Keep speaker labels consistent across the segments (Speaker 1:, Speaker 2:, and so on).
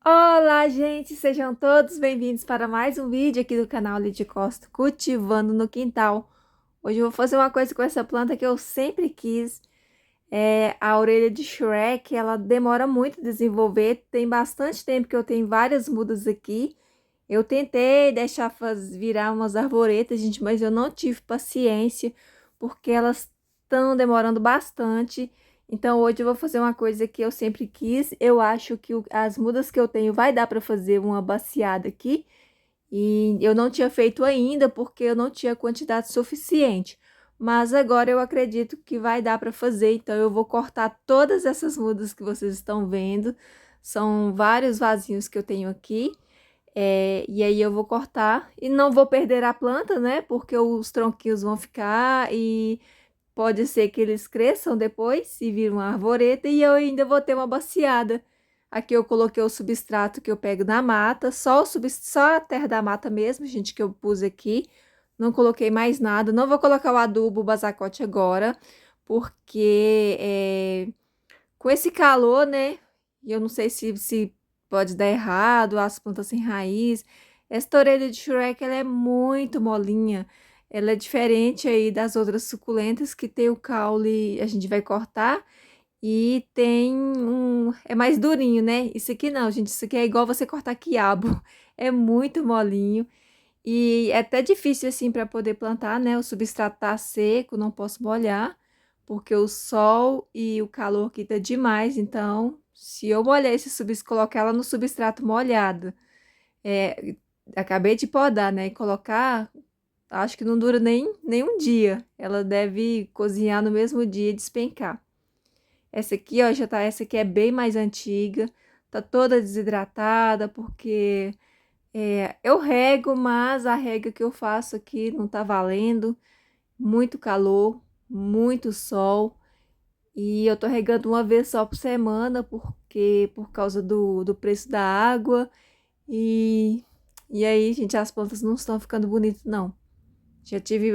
Speaker 1: Olá, gente! Sejam todos bem-vindos para mais um vídeo aqui do canal Lidy Costa, cultivando no quintal. Hoje eu vou fazer uma coisa com essa planta que eu sempre quis. É a orelha de Shrek. Ela demora muito a desenvolver, tem bastante tempo que eu tenho várias mudas aqui. Eu tentei deixar virar umas arvoretas, gente, mas eu não tive paciência, porque elas estão demorando bastante. Então hoje eu vou fazer uma coisa que eu sempre quis. Eu acho que as mudas que eu tenho vai dar para fazer uma baciada aqui. E eu não tinha feito ainda, porque eu não tinha quantidade suficiente. Mas agora eu acredito que vai dar para fazer, então eu vou cortar todas essas mudas que vocês estão vendo. São vários vasinhos que eu tenho aqui. E aí eu vou cortar e não vou perder a planta, né? Porque os tronquinhos vão ficar e pode ser que eles cresçam depois e viram uma arvoreta e eu ainda vou ter uma baciada. Aqui eu coloquei o substrato que eu pego na mata, só a terra da mata mesmo, gente, que eu pus aqui. Não coloquei mais nada, não vou colocar o adubo, o basacote agora, porque com esse calor, né? E eu não sei se pode dar errado, as plantas sem raiz. Essa orelha de Shrek, ela é muito molinha. Ela é diferente aí das outras suculentas que tem o caule, a gente vai cortar e tem é mais durinho, né? Isso aqui não, gente, isso aqui é igual você cortar quiabo. É muito molinho e é até difícil assim para poder plantar, né? O substrato tá seco, não posso molhar porque o sol e o calor aqui tá demais, então se eu molhar colocar ela no substrato molhado, é, acabei de podar, né, e colocar, acho que não dura nem um dia, ela deve cozinhar no mesmo dia e despencar. Essa aqui, ó, essa aqui é bem mais antiga, tá toda desidratada, porque eu rego, mas a rega que eu faço aqui não tá valendo, muito calor, muito sol. E eu tô regando uma vez só por semana, porque por causa do preço da água. E, e aí, gente, as plantas não estão ficando bonitas, não.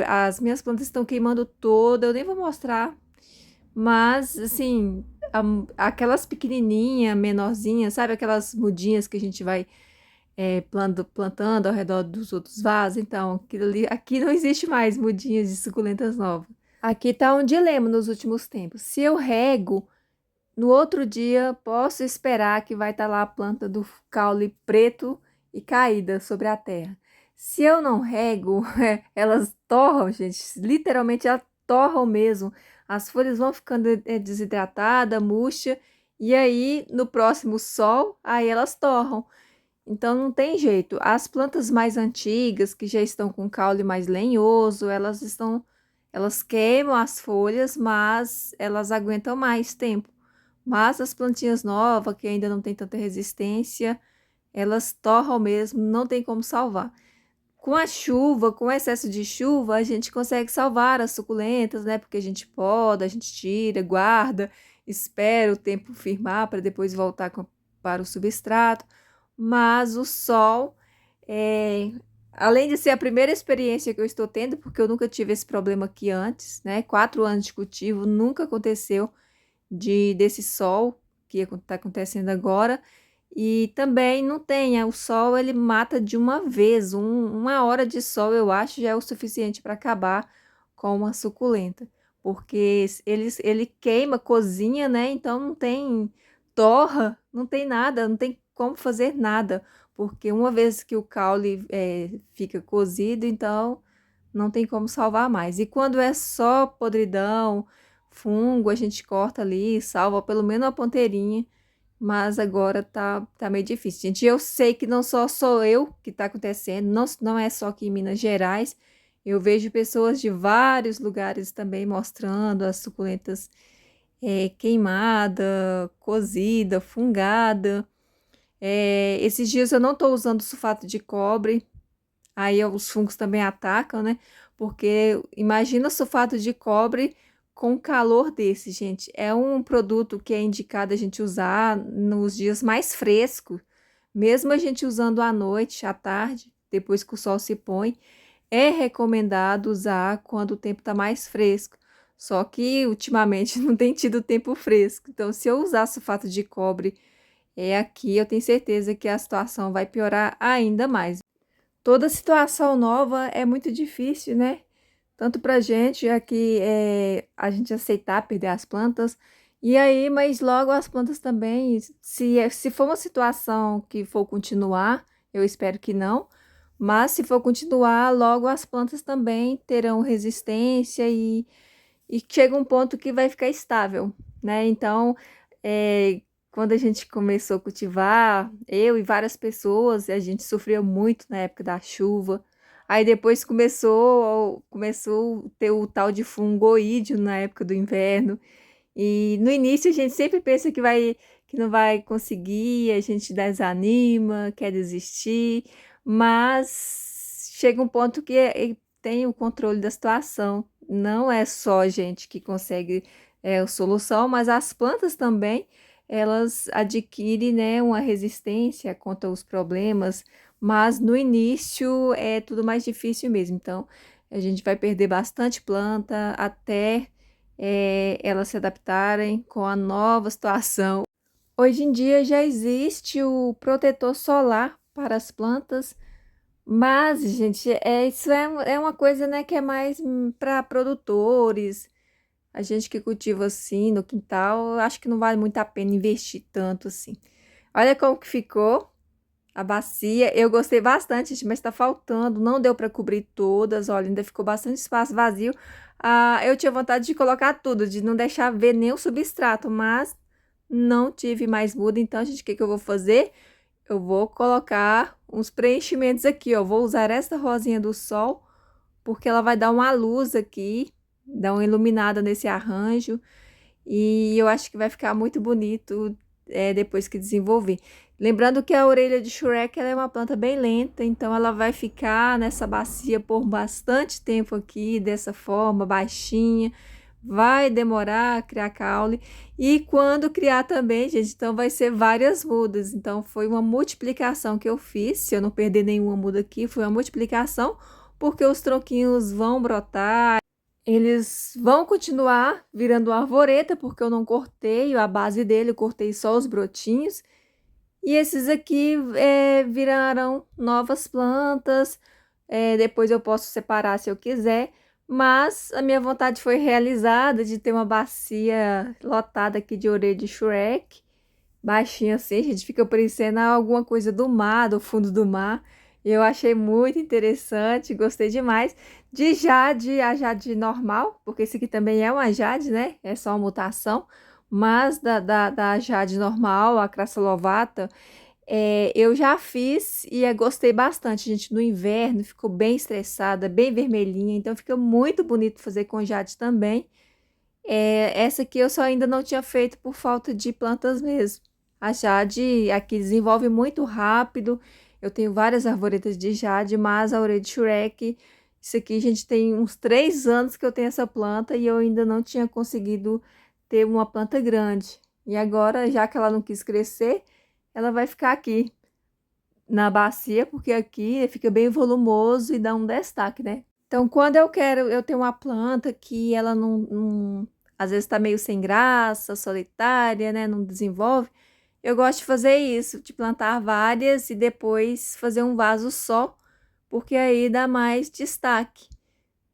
Speaker 1: As minhas plantas estão queimando toda, eu nem vou mostrar. Mas, assim, aquelas pequenininhas, menorzinhas, sabe? Aquelas mudinhas que a gente vai plantando ao redor dos outros vasos. Então, aqui não existe mais mudinhas de suculentas novas. Aqui tá um dilema nos últimos tempos. Se eu rego, no outro dia posso esperar que vai estar lá a planta do caule preto e caída sobre a terra. Se eu não rego, elas torram, gente. Literalmente elas torram mesmo. As folhas vão ficando desidratadas, murcha, e aí no próximo sol, aí elas torram. Então não tem jeito. As plantas mais antigas, que já estão com caule mais lenhoso, elas queimam as folhas, mas elas aguentam mais tempo. Mas as plantinhas novas, que ainda não tem tanta resistência, elas torram mesmo, não tem como salvar. Com a chuva, com o excesso de chuva, a gente consegue salvar as suculentas, né? Porque a gente poda, a gente tira, guarda, espera o tempo firmar para depois voltar para o substrato. Mas o sol, é, além de ser a primeira experiência que eu estou tendo, porque eu nunca tive esse problema aqui antes, né? 4 anos de cultivo, nunca aconteceu desse sol que está acontecendo agora. E também não tem, o sol ele mata de uma vez, uma hora de sol eu acho já é o suficiente para acabar com uma suculenta, porque ele queima, cozinha, né? Então não tem torra, não tem nada, não tem como fazer nada, porque uma vez que o caule fica cozido, então não tem como salvar mais. E quando é só podridão, fungo, a gente corta ali, salva pelo menos uma ponteirinha, mas agora tá meio difícil. Gente, eu sei que não só sou eu que tá acontecendo, não é só aqui em Minas Gerais, eu vejo pessoas de vários lugares também mostrando as suculentas queimada, cozida, fungada. Esses dias eu não estou usando sulfato de cobre, aí os fungos também atacam, né? Porque imagina sulfato de cobre com calor desse, gente. É um produto que é indicado a gente usar nos dias mais frescos, mesmo a gente usando à noite, à tarde, depois que o sol se põe, é recomendado usar quando o tempo está mais fresco. Só que ultimamente não tem tido tempo fresco. Então, se eu usar sulfato de cobre aqui eu tenho certeza que a situação vai piorar ainda mais. Toda situação nova é muito difícil, né? Tanto pra gente aqui a gente aceitar perder as plantas. E aí, mas logo as plantas também, se for uma situação que for continuar, eu espero que não, mas se for continuar, logo as plantas também terão resistência e chega um ponto que vai ficar estável, né? Então, quando a gente começou a cultivar, eu e várias pessoas, a gente sofreu muito na época da chuva. Aí depois começou a ter o tal de fungoídeo na época do inverno. E no início a gente sempre pensa que não vai conseguir, a gente desanima, quer desistir, mas chega um ponto que tem o controle da situação. Não é só a gente que consegue a solução, mas as plantas também, elas adquirem, né, uma resistência contra os problemas, mas no início é tudo mais difícil mesmo. Então, a gente vai perder bastante planta até elas se adaptarem com a nova situação. Hoje em dia já existe o protetor solar para as plantas, mas, gente, isso é uma coisa, né, que é mais para produtores. A gente que cultiva assim no quintal, eu acho que não vale muito a pena investir tanto assim. Olha como que ficou a bacia. Eu gostei bastante, gente, mas está faltando. Não deu para cobrir todas. Olha, ainda ficou bastante espaço vazio. Eu tinha vontade de colocar tudo, de não deixar ver nem o substrato, mas não tive mais muda. Então, gente, o que que eu vou fazer? Eu vou colocar uns preenchimentos aqui, ó. Vou usar essa rosinha do sol, porque ela vai dar uma luz aqui, dar uma iluminada nesse arranjo. E eu acho que vai ficar muito bonito depois que desenvolver. Lembrando que a orelha de Shrek ela é uma planta bem lenta, então ela vai ficar nessa bacia por bastante tempo aqui, dessa forma, baixinha. Vai demorar a criar caule. E quando criar também, gente, então vai ser várias mudas. Então foi uma multiplicação que eu fiz. Se eu não perder nenhuma muda aqui, foi uma multiplicação, porque os tronquinhos vão brotar. Eles vão continuar virando arvoreta, porque eu não cortei a base dele, eu cortei só os brotinhos. E esses aqui virarão novas plantas. Depois eu posso separar se eu quiser. Mas a minha vontade foi realizada de ter uma bacia lotada aqui de orelha de Shrek. Baixinha assim, gente, fica parecendo alguma coisa do mar, do fundo do mar. Eu achei muito interessante, gostei demais. De jade, a jade normal, porque esse aqui também é uma jade, né? É só uma mutação. Mas da jade normal, a Crassa Lovata, eu já fiz e gostei bastante, gente. No inverno ficou bem estressada, bem vermelhinha, então fica muito bonito fazer com jade também. Essa aqui eu só ainda não tinha feito por falta de plantas mesmo. A jade aqui desenvolve muito rápido. Eu tenho várias arvoretas de jade, mas a orelha de Shrek, isso aqui, gente, tem uns 3 anos que eu tenho essa planta e eu ainda não tinha conseguido ter uma planta grande. E agora, já que ela não quis crescer, ela vai ficar aqui na bacia, porque aqui fica bem volumoso e dá um destaque, né? Então, quando eu tenho uma planta que ela às vezes está meio sem graça, solitária, né? Não desenvolve. Eu gosto de fazer isso, de plantar várias e depois fazer um vaso só, porque aí dá mais destaque.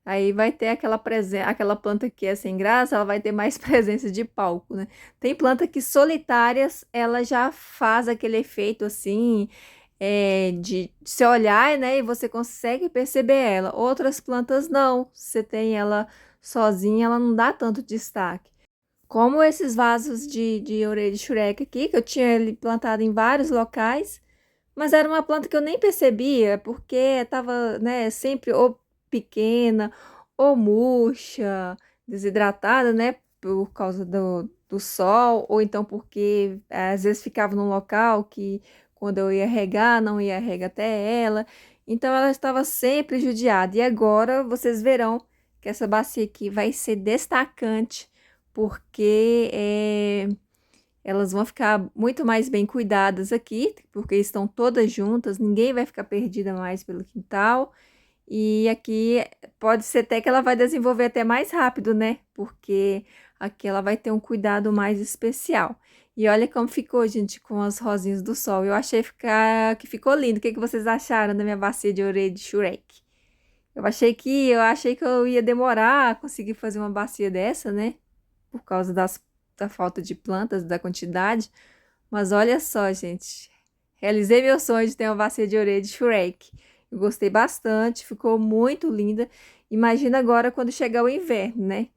Speaker 1: Aí vai ter aquela planta que é sem graça, ela vai ter mais presença de palco, né? Tem planta que solitárias, ela já faz aquele efeito assim, de se olhar, né? E você consegue perceber ela. Outras plantas não. Você tem ela sozinha, ela não dá tanto destaque. Como esses vasos de orelha de Shrek aqui, que eu tinha ele plantado em vários locais, mas era uma planta que eu nem percebia, porque estava, né, sempre ou pequena, ou murcha, desidratada, né, por causa do sol, ou então porque às vezes ficava num local que quando eu ia regar, não ia regar até ela. Então ela estava sempre judiada. E agora vocês verão que essa bacia aqui vai ser destacante, porque elas vão ficar muito mais bem cuidadas aqui, porque estão todas juntas, ninguém vai ficar perdida mais pelo quintal. E aqui pode ser até que ela vai desenvolver até mais rápido, né? Porque aqui ela vai ter um cuidado mais especial. E olha como ficou, gente, com as rosinhas do sol. Eu achei que ficou lindo. O que que vocês acharam da minha bacia de orelha de Shrek? Eu achei que eu ia demorar a conseguir fazer uma bacia dessa, né? Por causa da falta de plantas, da quantidade. Mas olha só, gente. Realizei meu sonho de ter uma bacia de orelha de Shrek. Eu gostei bastante, ficou muito linda. Imagina agora quando chegar o inverno, né?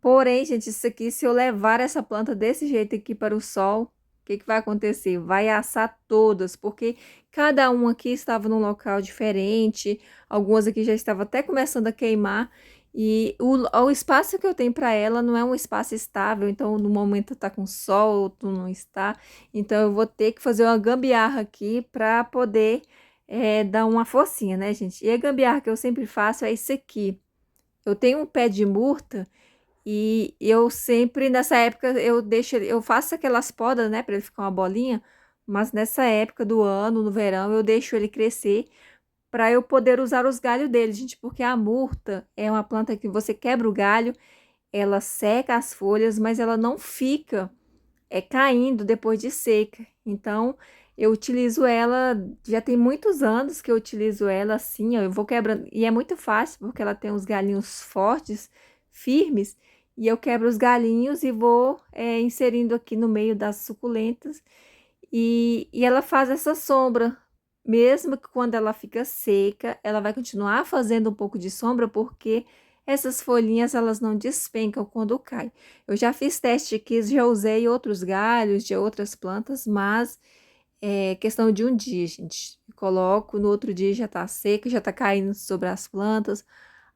Speaker 1: Porém, gente, isso aqui, se eu levar essa planta desse jeito aqui para o sol, o que que vai acontecer? Vai assar todas, porque cada uma aqui estava num local diferente, algumas aqui já estavam até começando a queimar, e o espaço que eu tenho para ela não é um espaço estável, então no momento tá com sol, outro não está, então eu vou ter que fazer uma gambiarra aqui para poder dar uma forcinha, né, gente? E a gambiarra que eu sempre faço é isso aqui. Eu tenho um pé de murta. E eu sempre, nessa época, eu faço aquelas podas, né, para ele ficar uma bolinha, mas nessa época do ano, no verão, eu deixo ele crescer para eu poder usar os galhos dele, gente, porque a murta é uma planta que você quebra o galho, ela seca as folhas, mas ela não fica caindo depois de seca. Então, eu utilizo ela, já tem muitos anos que eu utilizo ela assim, ó, eu vou quebrando, e é muito fácil, porque ela tem uns galinhos fortes, firmes, e eu quebro os galinhos e vou inserindo aqui no meio das suculentas, e ela faz essa sombra, mesmo que quando ela fica seca, ela vai continuar fazendo um pouco de sombra, porque essas folhinhas elas não despencam quando cai. Eu já fiz teste aqui, já usei outros galhos de outras plantas, mas é questão de um dia, gente. Eu coloco, no outro dia já tá seca, já tá caindo sobre as plantas.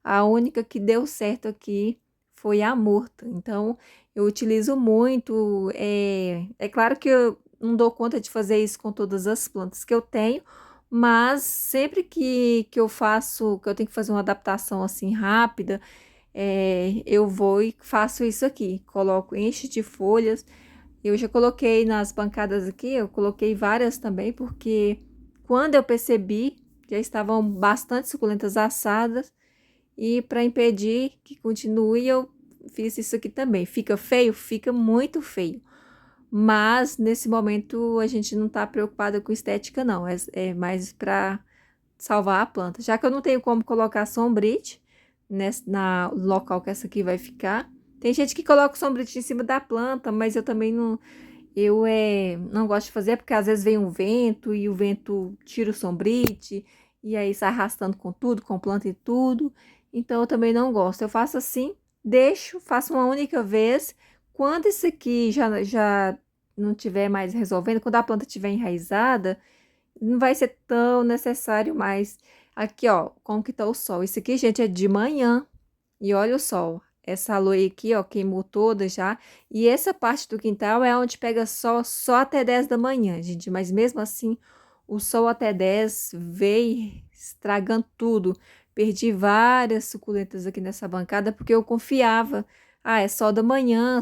Speaker 1: A única que deu certo aqui foi a murta. Então, eu utilizo muito. É claro que eu não dou conta de fazer isso com todas as plantas que eu tenho, mas sempre que eu faço, que eu tenho que fazer uma adaptação assim rápida, eu vou e faço isso aqui. Coloco, enche de folhas. Eu já coloquei nas bancadas aqui, eu coloquei várias também, porque quando eu percebi, já estavam bastante suculentas assadas. E para impedir que continue, eu fiz isso aqui também. Fica feio? Fica muito feio. Mas nesse momento a gente não está preocupada com estética, não. É mais para salvar a planta. Já que eu não tenho como colocar sombrite na local que essa aqui vai ficar. Tem gente que coloca o sombrite em cima da planta, mas eu também não. Não gosto de fazer porque às vezes vem um vento e o vento tira o sombrite e aí sai arrastando com tudo, com planta e tudo. Então eu também não gosto. Eu faço assim, deixo, faço uma única vez. Quando isso aqui já não tiver mais resolvendo, quando a planta estiver enraizada, não vai ser tão necessário mais. Aqui, ó, como que tá o sol? Isso aqui, gente, é de manhã. E olha o sol. Essa aloe aqui, ó, queimou toda já. E essa parte do quintal é onde pega sol só até 10 da manhã, gente. Mas mesmo assim, o sol até 10 veio estragando tudo. Perdi várias suculentas aqui nessa bancada porque eu confiava. Ah, é sol da manhã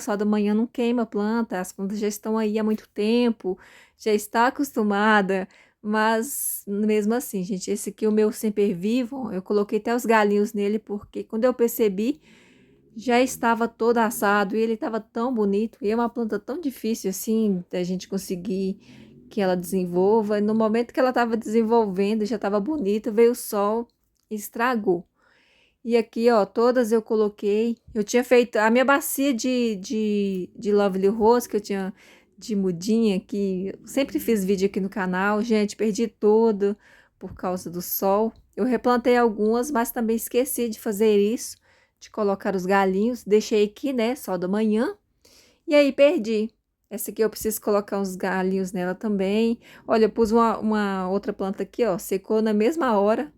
Speaker 1: não queima a planta, as plantas já estão aí há muito tempo, já está acostumada. Mas mesmo assim, gente, esse aqui, o meu Semper Vivo, eu coloquei até os galinhos nele, porque quando eu percebi, já estava todo assado e ele estava tão bonito. E é uma planta tão difícil assim, da gente conseguir que ela desenvolva. E no momento que ela estava desenvolvendo, já estava bonita, veio o sol e estragou. E aqui, ó, todas eu coloquei. Eu tinha feito a minha bacia de Lovely Rose, que eu tinha de mudinha, que eu sempre fiz vídeo aqui no canal. Gente, perdi toda por causa do sol. Eu replantei algumas, mas também esqueci de fazer isso, de colocar os galinhos. Deixei aqui, né, sol da manhã. E aí perdi. Essa aqui eu preciso colocar uns galinhos nela também. Olha, eu pus uma outra planta aqui, ó, secou na mesma hora.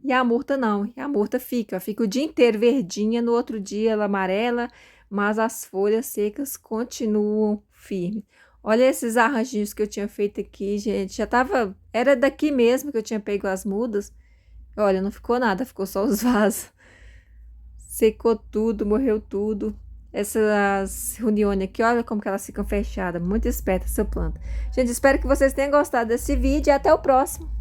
Speaker 1: E a murta não, e a murta fica o dia inteiro verdinha, no outro dia ela amarela, mas as folhas secas continuam firmes. Olha esses arranjinhos que eu tinha feito aqui, gente, era daqui mesmo que eu tinha pego as mudas. Olha, não ficou nada, ficou só os vasos. Secou tudo, morreu tudo. Essas reuniões aqui, olha como que elas ficam fechadas, muito esperta essa planta. Gente, espero que vocês tenham gostado desse vídeo e até o próximo.